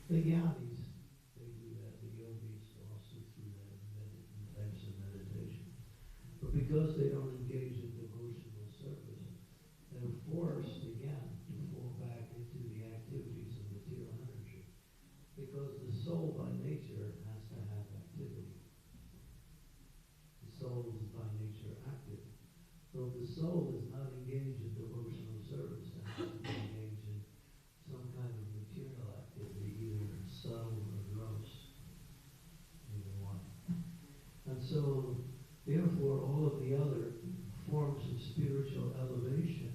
The Gyanis, they do that. The yogis also do that in types of meditation. But because they don't engage in devotional service, they're forced again to fall back into the activities of material energy. Because the soul by nature has to have activity. The soul is by nature active. So if the soul is not engaged in devotional service, it has to be engaged in some kind of material activity, either subtle or gross, either one. And so, therefore, all of the other forms of spiritual elevation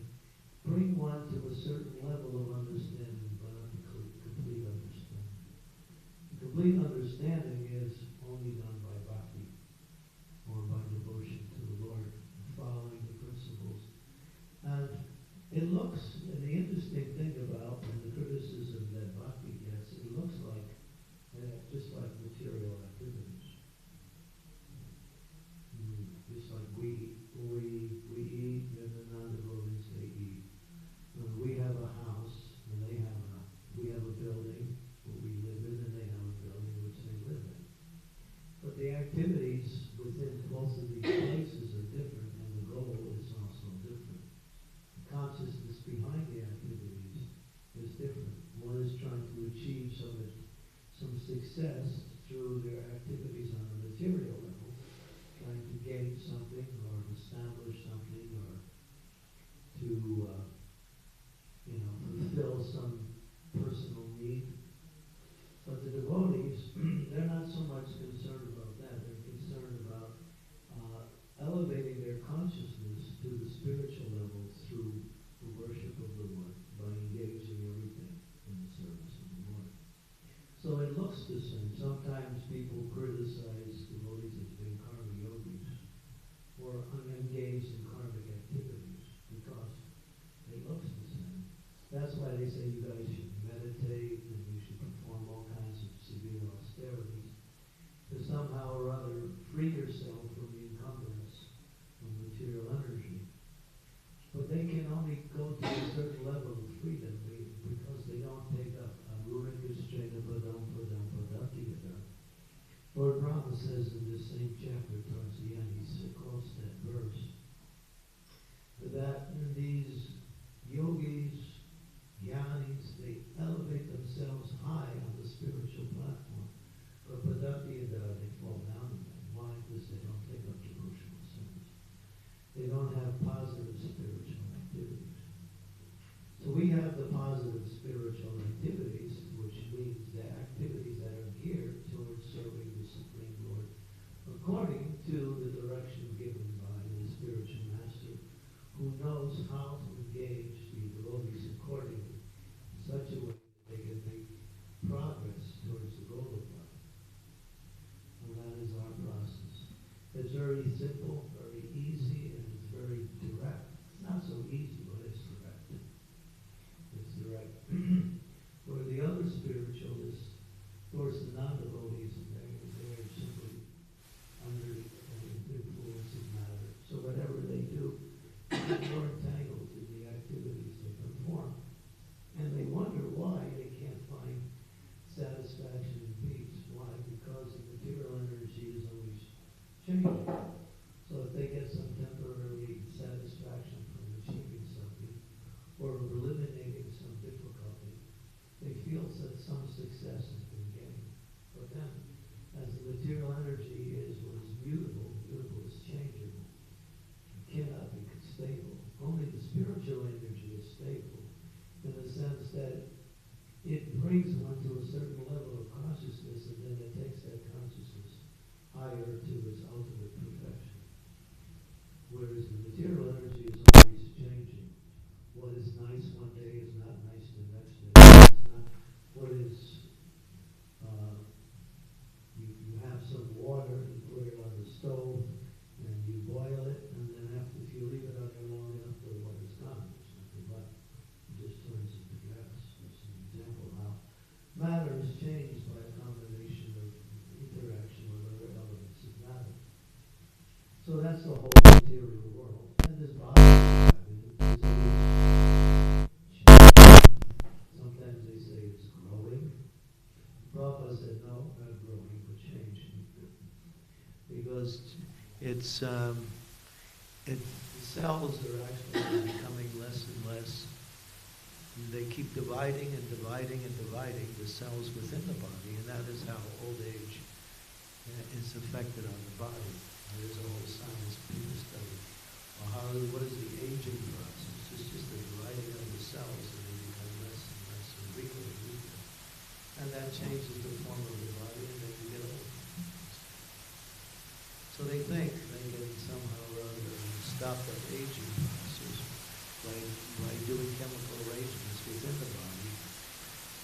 bring one to a certain level of understanding, but not complete understanding. Complete understanding is only done by bhakti, or by devotion to the Lord, following the principles. And it looks, and the interesting thing about and the criticism that bhakti gets, it looks like, just like material activities. Just like we eat, and the non-devotees, they eat. We have a house, and we have a building, what we live in, and they have a building which they live in. But the activities within both of these places are different, and the goal is also different. The consciousness behind the activities is different. One is trying to achieve some success through their activities on the material level, trying to gain something or establish something or to fulfill some personal need. But the devotees, they're not so much concerned about that. They're concerned about elevating their consciousness to the spiritual level through the worship of the Lord, by engaging everything in the service of the Lord. So it looks the same. Sometimes people criticize devotees as being karma yogis or unengaged in karmic activities because it looks the same. That's why they say you guys should meditate and you should perform all kinds of severe austerities to somehow or other free yourself from the encumbrance of material energy. But they can only go to a certain level of freedom because they don't take up Lord Brahma says in this same chapter towards the end, he quotes that verse, that these yogis, jnanis, they elevate themselves high on the spiritual platform, but bhakti-yoga, they fall down in that. Why? Because they don't take up devotional service. They don't have positive spiritual activities. So we have the positive spiritual activities, which means the activities that are geared towards serving the Supreme Lord according to the direction given by the spiritual master, who knows how to engage the devotees accordingly in such a way that they can make progress towards the goal of life. And that is our process. It's very simple, very easy, and it's very direct. It's not so easy, but it's direct. It's direct. For the other spiritualists, of course, the non-devotees, they're simply under the influence of matter. So whatever they do, they're more entangled in the activities they perform. And they wonder why they can't find satisfaction and peace. Why? Because the material energy is always changing. So if they get some temporary satisfaction from achieving something or eliminating some difficulty, they feel that some success has been gained. But then, as the material energy is what is mutable is changeable. It cannot be stable. Only the spiritual energy is stable in the sense that it brings one to a certain level of consciousness, and then it takes that consciousness higher to its ultimate perfection. Whereas the material energy is always changing. What is nice one day is not nice the next day. It's not what is, you have some water, you put it on the stove, and you boil it, and then after, if you leave it on there long enough, the water's gone. There's nothing left. It just turns into gas. That's an example of how matter is changed by a combination of interaction with other elements of matter. So that's the whole material world. And this body is always changing. Sometimes they say it's growing. Prabhupada said, no, not growing, but changing. Because the cells are actually becoming less and less. And they keep dividing and dividing and dividing the cells within the body, and that is how old age is affected on the body. There's a whole science people study. Well, what is the aging process? It's just the dividing of the cells, and they become less and less and weaker and weaker. And that changes the form of the body, and then you get old. So they think they can somehow or other stop that aging process by doing chemical arrangements within the body,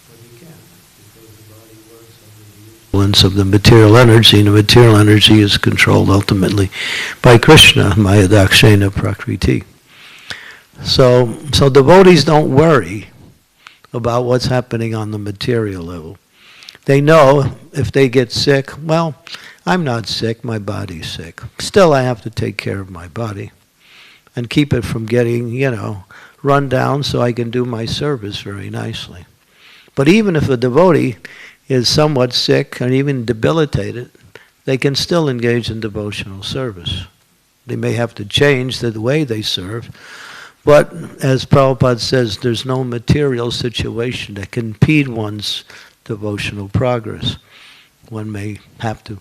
but you can't, because the body works under the influence of the material energy, and the material energy is controlled ultimately by Krishna, Maya Dakshena Prakriti. So devotees don't worry about what's happening on the material level. They know if they get sick, well, I'm not sick, my body's sick. Still, I have to take care of my body and keep it from getting, run down so I can do my service very nicely. But even if a devotee is somewhat sick and even debilitated, they can still engage in devotional service. They may have to change the way they serve, but as Prabhupada says, there's no material situation that can impede one's devotional progress. One may have to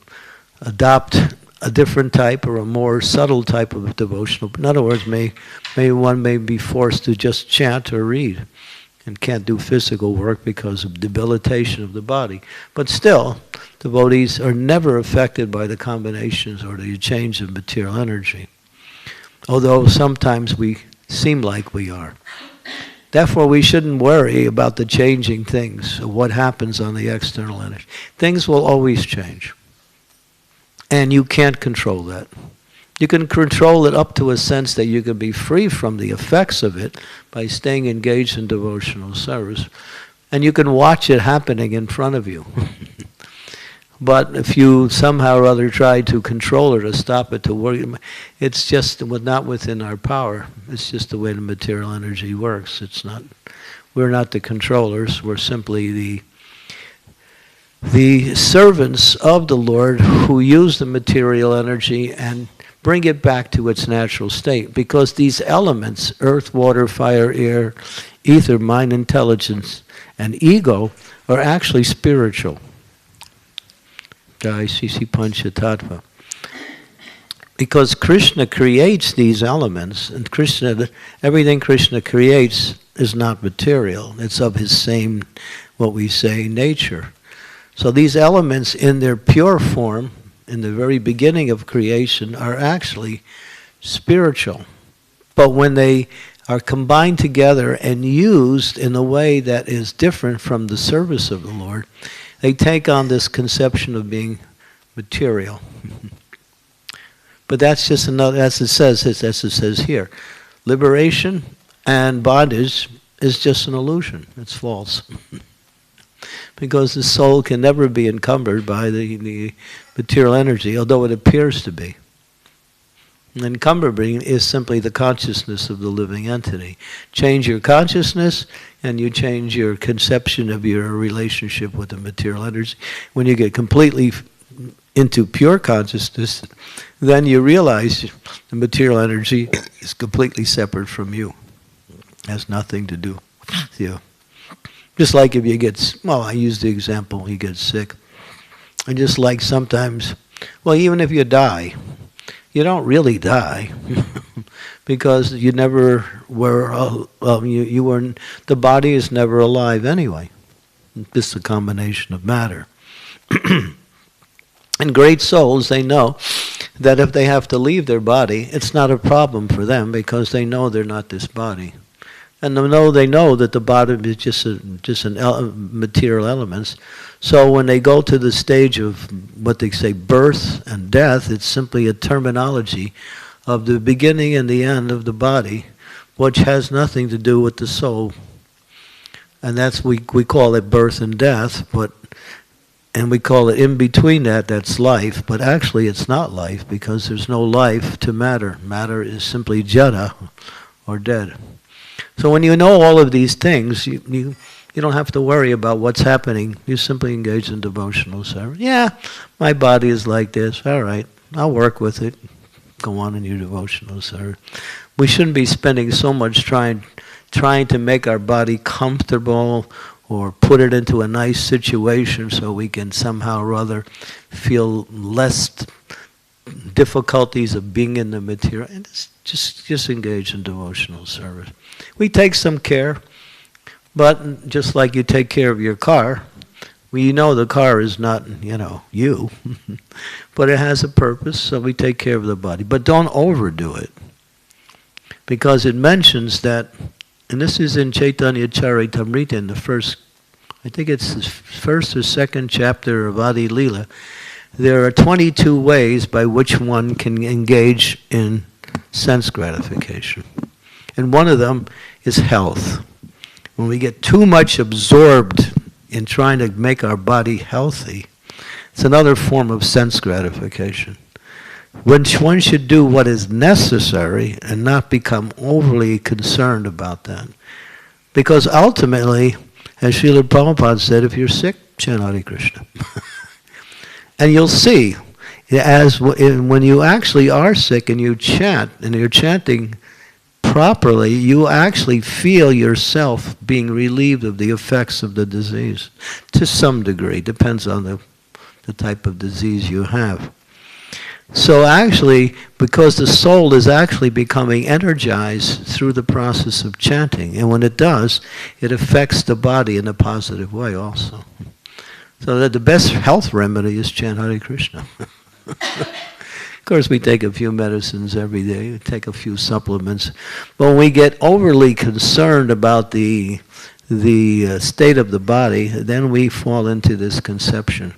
adopt a different type or a more subtle type of devotional. In other words, one may be forced to just chant or read and can't do physical work because of debilitation of the body. But still, devotees are never affected by the combinations or the change of material energy, although sometimes we seem like we are. Therefore, we shouldn't worry about the changing things, of what happens on the external energy. Things will always change. And you can't control that. You can control it up to a sense that you can be free from the effects of it by staying engaged in devotional service. And you can watch it happening in front of you. But if you somehow or other try to control it or stop it to work, it's just not within our power. It's just the way the material energy works. We're not the controllers. We're simply the servants of the Lord who use the material energy and bring it back to its natural state. Because these elements, earth, water, fire, air, ether, mind, intelligence, and ego, are actually spiritual. Because Krishna creates these elements, and everything Krishna creates is not material. It's of his same, what we say, nature. So these elements in their pure form, in the very beginning of creation, are actually spiritual. But when they are combined together and used in a way that is different from the service of the Lord, they take on this conception of being material. But that's just another, as it says here, liberation and bondage is just an illusion. It's false. Because the soul can never be encumbered by the material energy, although it appears to be. Encumbering is simply the consciousness of the living entity. Change your consciousness, and you change your conception of your relationship with the material energy. When you get completely into pure consciousness, then you realize the material energy is completely separate from you. It has nothing to do with you. Just like if you get, I use the example, you get sick. And just like sometimes, even if you die, you don't really die because you never were, you weren't, the body is never alive anyway. This is a combination of matter. And great souls, they know that if they have to leave their body, it's not a problem for them because they know they're not this body. And they know that the body is just material elements. So when they go to the stage of what they say birth and death, it's simply a terminology of the beginning and the end of the body, which has nothing to do with the soul. And that's, we call it birth and death, and we call it in between that's life, but actually it's not life because there's no life to matter. Matter is simply jada, or dead. So when you know all of these things, you You don't have to worry about what's happening. You simply engage in devotional service. Yeah, my body is like this. All right, I'll work with it. Go on in your devotional service. We shouldn't be spending so much trying to make our body comfortable or put it into a nice situation so we can somehow or other feel less difficulties of being in the material. And just engage in devotional service. We take some care, but just like you take care of your car, we know the car is not, you, but it has a purpose, so we take care of the body. But don't overdo it, because it mentions that, and this is in Chaitanya Charitamrita, in the first, I think it's the first or second chapter of Adi Lila, there are 22 ways by which one can engage in sense gratification. And one of them is health. When we get too much absorbed in trying to make our body healthy, it's another form of sense gratification. When one should do what is necessary and not become overly concerned about that. Because ultimately, as Srila Prabhupada said, if you're sick, chant Hare Krishna. And you'll see, when you actually are sick and you chant, and you're chanting properly, you actually feel yourself being relieved of the effects of the disease. To some degree, depends on the type of disease you have. So actually, because the soul is actually becoming energized through the process of chanting, and when it does, it affects the body in a positive way also. So that the best health remedy is chant Hare Krishna. Of course, we take a few medicines every day, we take a few supplements. But when we get overly concerned about the state of the body, then we fall into this conception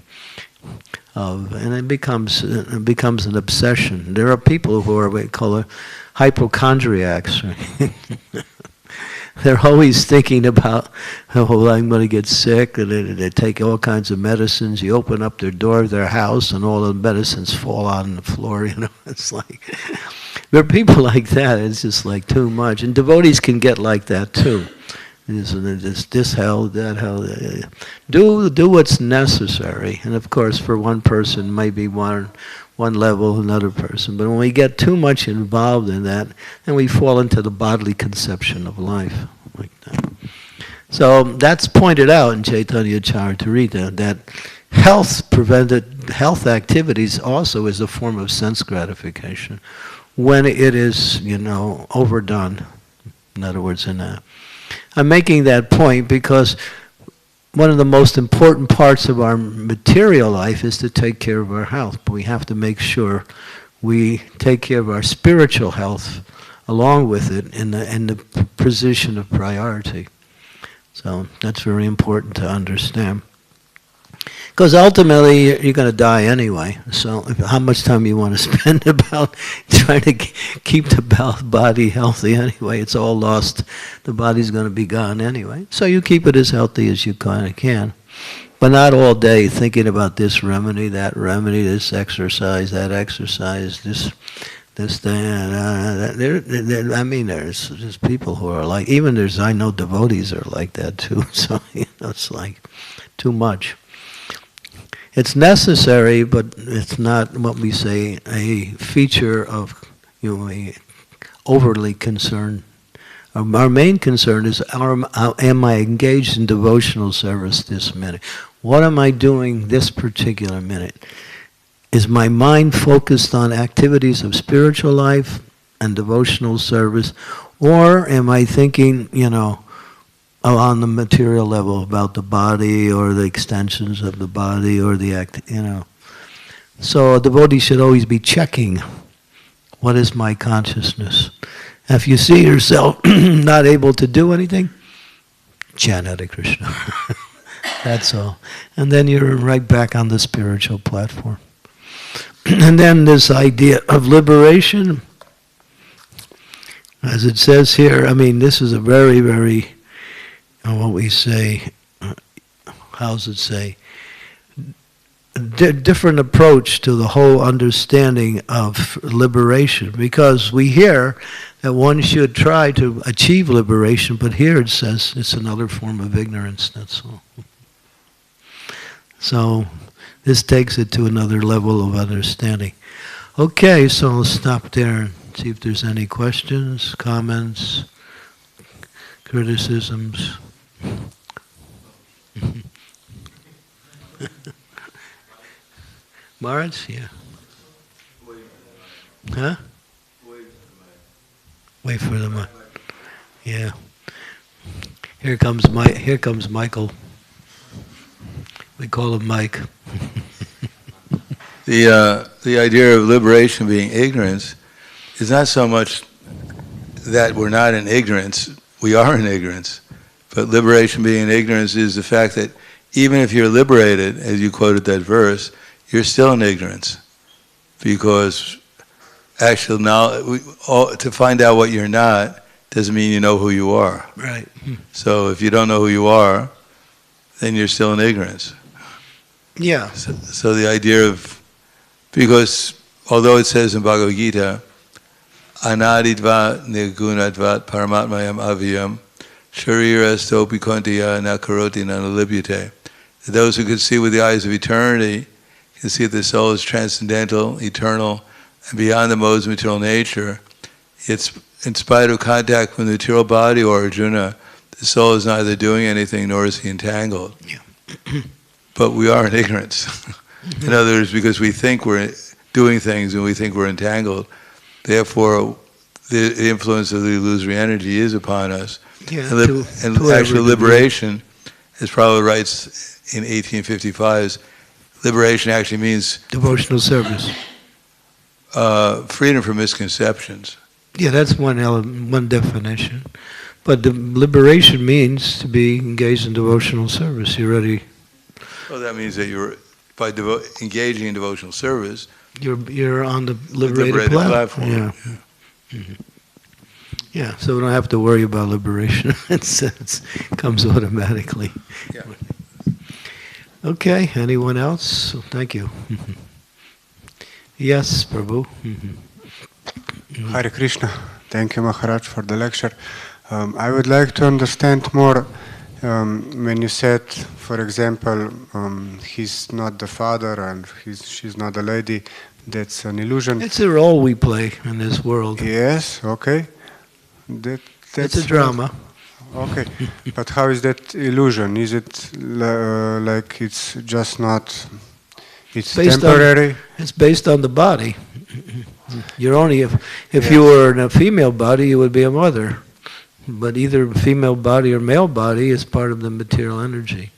and it becomes an obsession. There are people who are what we call hypochondriacs. Right? They're always thinking about, oh, I'm going to get sick, and they take all kinds of medicines. You open up their door of their house, and all the medicines fall out on the floor. It's like, there are people like that. It's just like too much, and devotees can get like that too. This hell, that hell. Do what's necessary, and of course, for one person, maybe one level, another person. But when we get too much involved in that, then we fall into the bodily conception of life like that. So that's pointed out in Chaitanya Charitamrita, that health activities also is a form of sense gratification when it is, overdone. In other words, I'm making that point because one of the most important parts of our material life is to take care of our health. But we have to make sure we take care of our spiritual health along with it in the position of priority. So that's very important to understand. Because ultimately, you're going to die anyway. So how much time you want to spend about trying to keep the body healthy anyway? It's all lost. The body's going to be gone anyway. So you keep it as healthy as you kind of can. But not all day thinking about this remedy, this exercise, that exercise, this thing. There's people who are like, I know devotees are like that too. So it's like too much. It's necessary, but it's not what we say a feature of overly concern. Our main concern is, am I engaged in devotional service this minute? What am I doing this particular minute? Is my mind focused on activities of spiritual life and devotional service, or am I thinking, on the material level about the body or the extensions of the body or So a devotee should always be checking, what is my consciousness? If you see yourself not able to do anything, chant Hare Krishna. That's all. And then you're right back on the spiritual platform. And then this idea of liberation, as it says here, this is a very, very, what we say, how's it say? Different approach to the whole understanding of liberation, because we hear that one should try to achieve liberation, but here it says it's another form of ignorance, that's all. So this takes it to another level of understanding. Okay, so I'll stop there and see if there's any questions, comments, criticisms. Maharaj? Yeah. Huh? Wait for the mic. Yeah. Here comes Michael. We call him Mike. The idea of liberation being ignorance is not so much that we're not in ignorance, we are in ignorance. But liberation being in ignorance is the fact that even if you're liberated, as you quoted that verse, you're still in ignorance. Because actual knowledge, to find out what you're not doesn't mean you know who you are. Right. So if you don't know who you are, then you're still in ignorance. Yeah. So the idea of, because although it says in Bhagavad Gita, anadidvat nirgunadvat paramatmayam avyam sharira stopi kontiya nakaroti nanalibhyate. Those who can see with the eyes of eternity can see that the soul is transcendental, eternal, and beyond the modes of material nature. It's in spite of contact with the material body or Arjuna, the soul is neither doing anything nor is he entangled. Yeah. But we are in ignorance. In other words, because we think we're doing things and we think we're entangled, therefore the influence of the illusory energy is upon us. Yeah, and actual liberation, as Prabhupada writes in 1855, liberation actually means devotional service. Freedom from misconceptions. Yeah, that's one definition. But the liberation means to be engaged in devotional service. You're ready. Well, that means that you're by engaging in devotional service. You're on the liberated platform. Yeah. Mm-hmm. Yeah. So we don't have to worry about liberation. It comes automatically. Yeah. Okay. Anyone else? Thank you. Yes, Prabhu. Hare Krishna. Thank you, Maharaj, for the lecture. I would like to understand more when you said, for example, he's not the father and she's not the lady. That's an illusion. It's a role we play in this world. Yes, okay. That's a drama. Okay, but how is that illusion? Is it like it's just not, it's temporary? It's based on the body. You're only, if you were in a female body, you would be a mother. But either female body or male body is part of the material energy.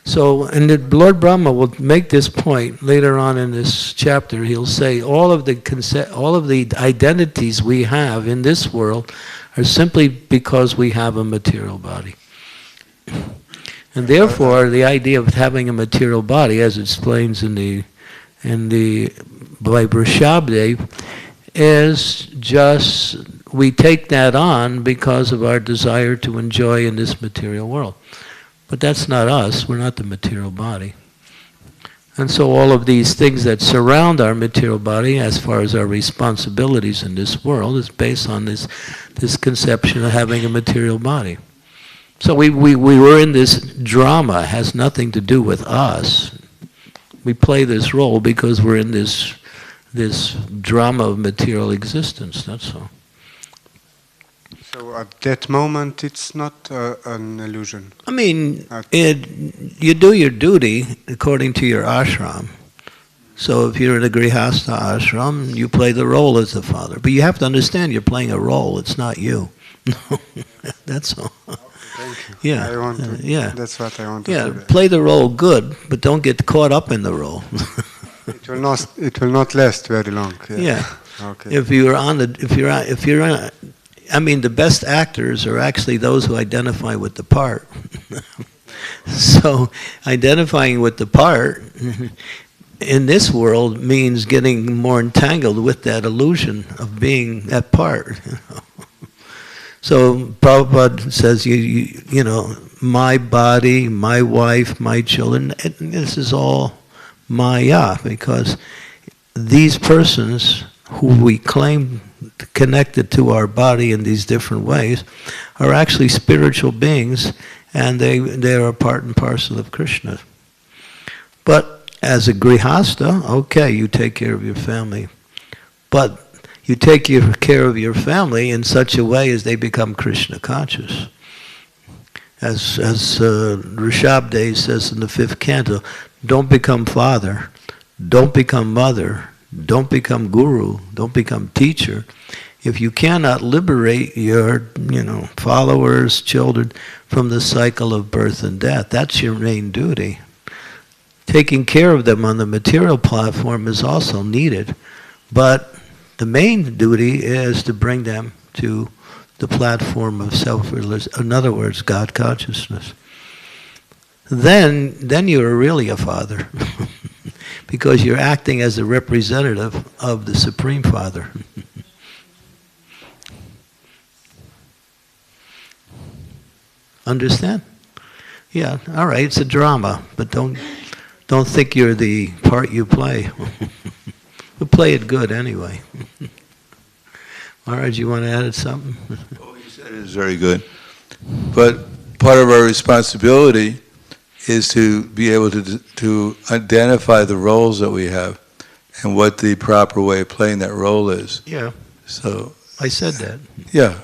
So, and the Lord Brahma will make this point later on in this chapter. He'll say all of the identities we have in this world are simply because we have a material body. And therefore, the idea of having a material body, as it explains in the Vaibhara Shabde, is just we take that on because of our desire to enjoy in this material world. But that's not us. We're not the material body. And so all of these things that surround our material body, as far as our responsibilities in this world, is based on this conception of having a material body. So we were in this drama. It has nothing to do with us. We play this role because we're in this drama of material existence, that's all. So at that moment, it's not an illusion. I mean, you do your duty according to your ashram. So if you're in a grihastha ashram, you play the role as the father. But you have to understand you're playing a role. It's not you. That's all. Thank you. Yeah. That's what I want to say. Yeah, play the role good, but don't get caught up in the role. It will not last very long. Yeah. Okay. If you're on, I mean, the best actors are actually those who identify with the part. So, identifying with the part in this world means getting more entangled with that illusion of being that part. So Prabhupada says, you know, my body, my wife, my children, this is all Maya, because these persons who we claim connected to our body in these different ways are actually spiritual beings, and they are part and parcel of Krishna. But as a grihasta, okay, you take care of your family. But you take care of your family in such a way as they become Krishna conscious. As Rishabdev says in the 5th canto, don't become father, don't become mother, don't become guru, don't become teacher. If you cannot liberate your, followers, children from the cycle of birth and death, that's your main duty. Taking care of them on the material platform is also needed, but the main duty is to bring them to the platform of self-realization, in other words, God consciousness. Then you're really a father, because you're acting as a representative of the Supreme Father. Understand? Yeah, all right, it's a drama, but don't think you're the part you play. We'll play it good anyway. Maharaj, you want to add something? What you said is very good. But part of our responsibility is to be able to identify the roles that we have and what the proper way of playing that role is. Yeah. So I said that. Yeah.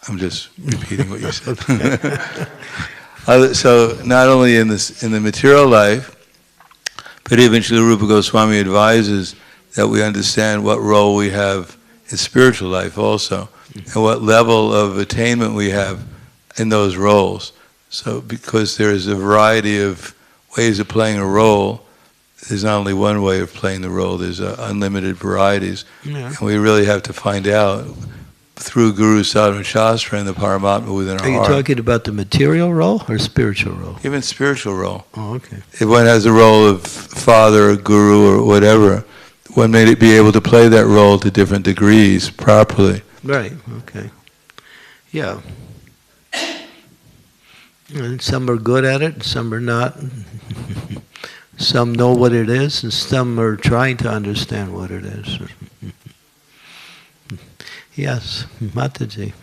I'm just repeating what you said. So not only in the material life, but even Srila Rupa Goswami advises that we understand what role we have in spiritual life also, and what level of attainment we have in those roles. So because there is a variety of ways of playing a role, there's not only one way of playing the role, there's unlimited varieties. Yeah. And we really have to find out through Guru Sadhana Shastra and the Paramatma within our Are you heart. talking about the material role or spiritual role? Even spiritual role. Oh, okay. If one has a role of father or guru or whatever, one may be able to play that role to different degrees properly. Right, okay. Yeah. And some are good at it, and some are not. Some know what it is, and some are trying to understand what it is. Yes, Mataji.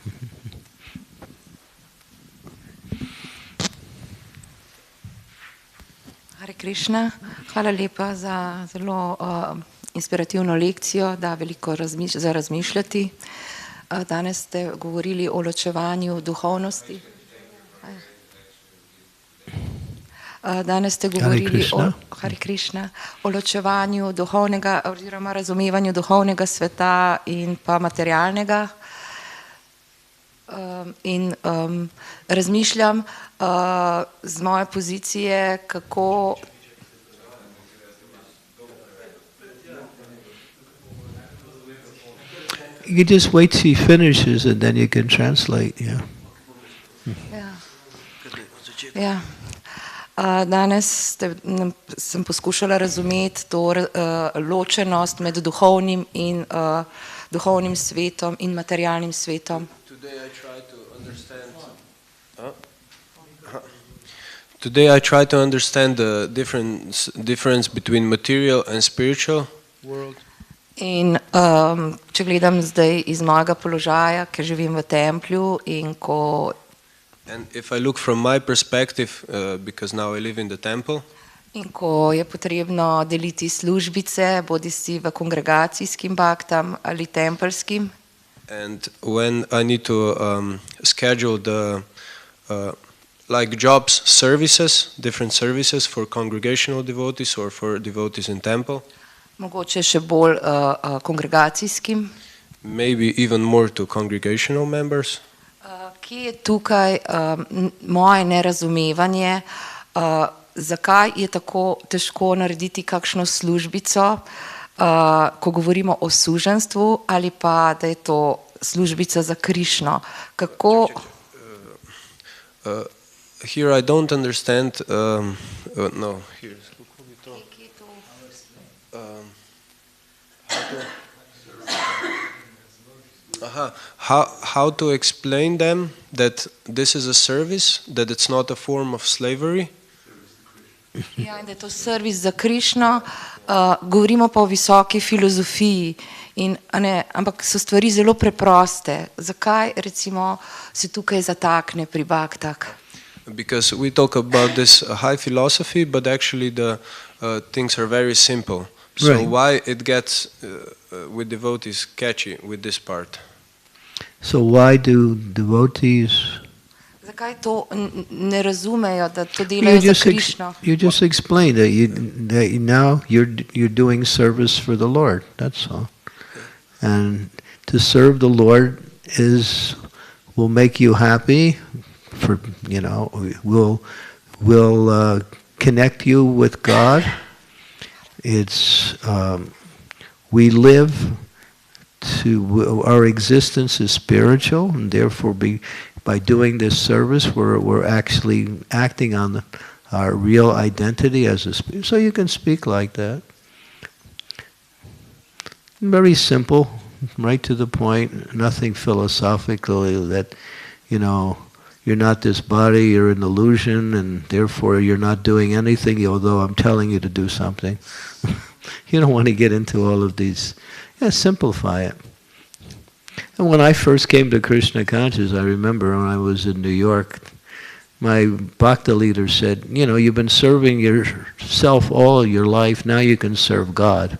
Hare Krišna, hvala lepa za zelo inspirativno lekcijo, da veliko za razmišljati. Danes ste govorili o ločevanju duhovnosti. Danes ste govorili o Hare Krišna, o ločevanju duhovnega oziroma razumevanju duhovnega sveta in pa materialnega. In razmišljam z moje pozicije, kako You just wait till he finishes and then you can translate, yeah. Ja. Danes sem poskušala razumeti to ločenost med duhovnim in duhovnim svetom in materialnim svetom. Today I try to understand the difference between material and spiritual world. In če gledam zdaj iz mojega položaja, ker živim v templju in ko And if I look from my perspective, because now I live in the temple, in ko je potrebno deliti službice, bodisi v kongregacijskim bhaktam ali tempelskim, and when I need to schedule the like jobs, services, different services for congregational devotees or for devotees in temple, mogoče še bolj kongregacijskim, maybe even more to congregational members. Kje je tukaj moje nerazumevanje, zakaj je tako težko narediti kakšno službico, ko govorimo o suženstvu, ali pa da je to službica za Krišno. Kako... Here I don't understand, no, here. How to explain them that this is a service, that it's not a form of slavery? Ja, in da je to servis za Krišno, govorimo pa o visoki filozofiji, ampak so stvari zelo preproste. Zakaj recimo se tukaj zatakne pri baktah? Because we talk about this high philosophy, but actually the things are very simple. So Right. why it gets with devotees catchy with this part? So why do devotees... Zakaj to ne razumejo, da to delajo za Krišno? You just explained that now you're doing service for the Lord. That's all. And to serve the Lord will make you happy. Will connect you with God. We live our existence is spiritual, and therefore by doing this service, we're actually acting on our real identity as a spirit. So you can speak like that. Very simple, right to the point, nothing philosophical that, you're not this body, you're an illusion, and therefore you're not doing anything, although I'm telling you to do something. You don't want to get into all of these. Yeah, simplify it. And when I first came to Krishna consciousness, I remember when I was in New York, my bhakti leader said, you've been serving yourself all your life, now you can serve God.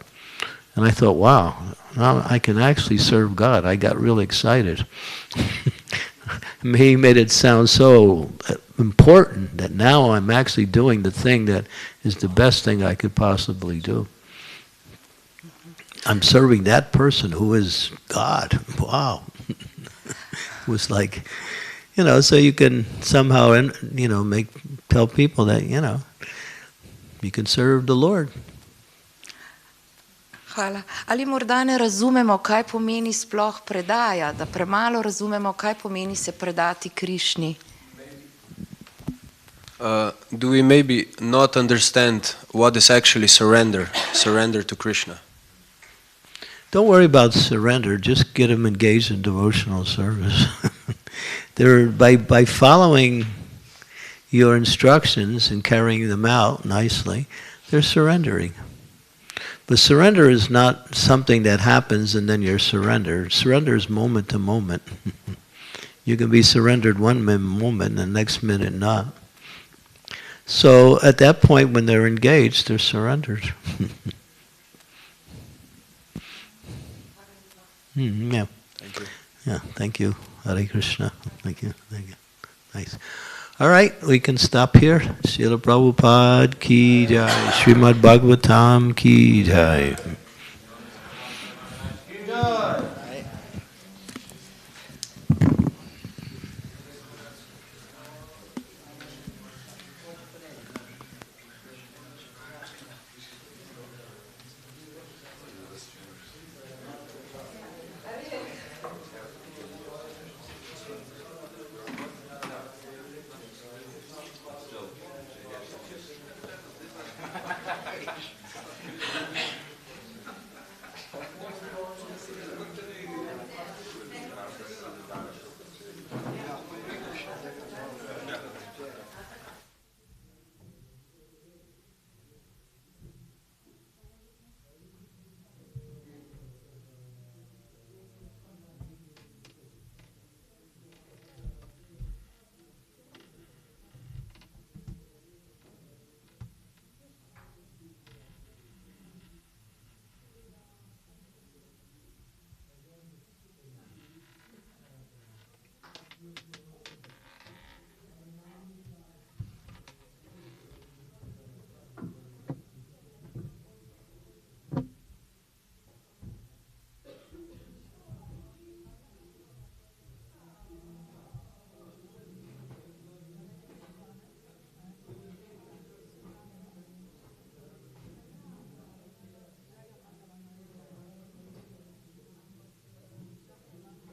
And I thought, wow, now I can actually serve God. I got really excited. He made it sound so important that now I'm actually doing the thing that is the best thing I could possibly do. I'm serving that person who is God. Wow. It was like, so you can somehow, tell people that, you can serve the Lord. Hvala. Ali morda ne razumemo, kaj pomeni sploh predaja, da premalo razumemo, kaj pomeni se predati Krišni? Do we maybe not understand what is actually surrender to Krishna? Don't worry about surrender, just get them engaged in devotional service. By following your instructions and carrying them out nicely, they're surrendering. But surrender is not something that happens and then you're surrendered. Surrender is moment to moment. You can be surrendered one moment and the next minute not. So at that point when they're engaged, they're surrendered. Yeah. Thank you. Yeah, thank you. Hare Krishna. Thank you. Nice. All right, we can stop here. Srila Prabhupada ki jai. Srimad-bhagavatam ki jai.